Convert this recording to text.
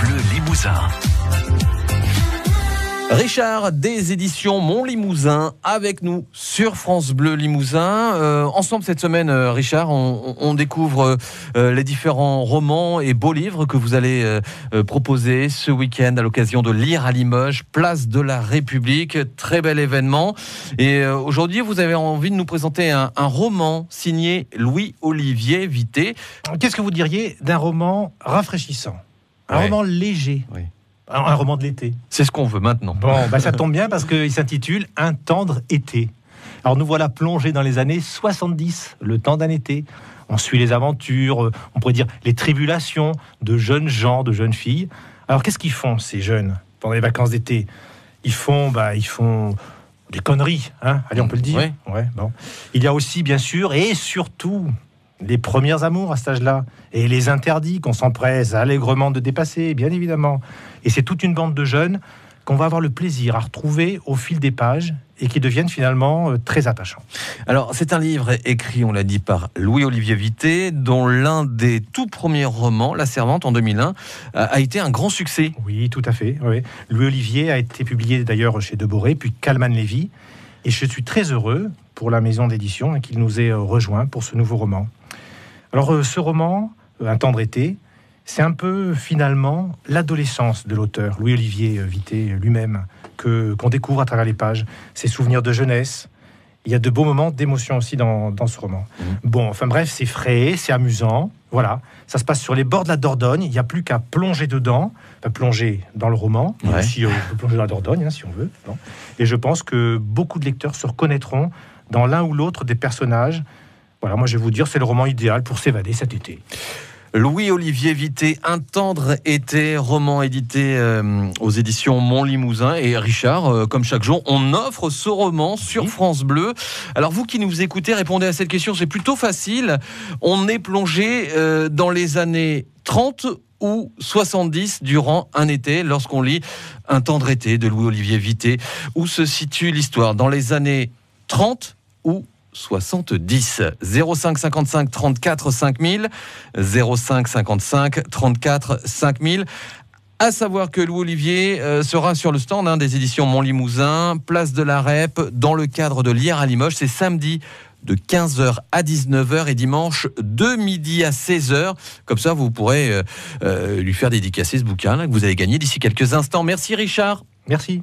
Bleu Limousin. Richard des éditions Mon Limousin avec nous sur France Bleu Limousin. Ensemble cette semaine, Richard, on découvre les différents romans et beaux livres que vous allez proposer ce week-end à l'occasion de Lire à Limoges, place de la République. Très bel événement. Et aujourd'hui, vous avez envie de nous présenter un roman signé Louis-Olivier Vité. Qu'est-ce que vous diriez d'un roman rafraîchissant ? Un roman léger. Oui. Un roman de l'été. C'est ce qu'on veut maintenant. Bon, ça tombe bien parce qu'il s'intitule Un tendre été. Alors nous voilà plongés dans les années 70, le temps d'un été. On suit les aventures, on pourrait dire les tribulations de jeunes gens, de jeunes filles. Alors qu'est-ce qu'ils font ces jeunes pendant les vacances d'été ? Ils font des conneries, hein ? Allez, on peut le dire. Oui. Ouais, bon. Il y a aussi bien sûr et surtout les premiers amours à cet âge-là, et les interdits qu'on s'empresse allègrement de dépasser, bien évidemment. Et c'est toute une bande de jeunes qu'on va avoir le plaisir à retrouver au fil des pages et qui deviennent finalement très attachants. Alors, c'est un livre écrit, on l'a dit, par Louis-Olivier Vité, dont l'un des tout premiers romans, La Servante, en 2001, a été un grand succès. Oui, tout à fait. Oui. Louis-Olivier a été publié d'ailleurs chez Deboré, puis Calman Lévy. Et je suis très heureux pour la maison d'édition qu'il nous ait rejoint pour ce nouveau roman. Alors, ce roman, Un tendre été, c'est un peu finalement l'adolescence de l'auteur, Louis-Olivier Vité lui-même, qu'on découvre à travers les pages, ses souvenirs de jeunesse. Il y a de beaux moments d'émotion aussi dans ce roman. Bon, enfin bref, c'est frais, c'est amusant. Voilà, ça se passe sur les bords de la Dordogne. Il n'y a plus qu'à plonger dedans, plonger dans le roman, mais aussi on peut plonger dans la Dordogne, si on veut. Non. Et je pense que beaucoup de lecteurs se reconnaîtront dans l'un ou l'autre des personnages. Voilà, moi je vais vous dire, c'est le roman idéal pour s'évader cet été. Louis-Olivier Vité, Un tendre été, roman édité aux éditions Mon Limousin. Et Richard, comme chaque jour, on offre ce roman sur France Bleu. Alors vous qui nous écoutez, répondez à cette question, c'est plutôt facile. On est plongé dans les années 30 ou 70 durant un été, lorsqu'on lit Un tendre été de Louis-Olivier Vité. Où se situe l'histoire ? Dans les années 30 ou 70. 05 55 34 5000, 05 55 34 5000. À savoir que Louis-Olivier sera sur le stand des éditions Mon Limousin, place de la Rep, dans le cadre de Lire à Limoges. C'est samedi de 15h à 19h et dimanche de midi à 16h. Comme ça, vous pourrez lui faire dédicacer ce bouquin que vous avez gagné d'ici quelques instants. Merci Richard. Merci.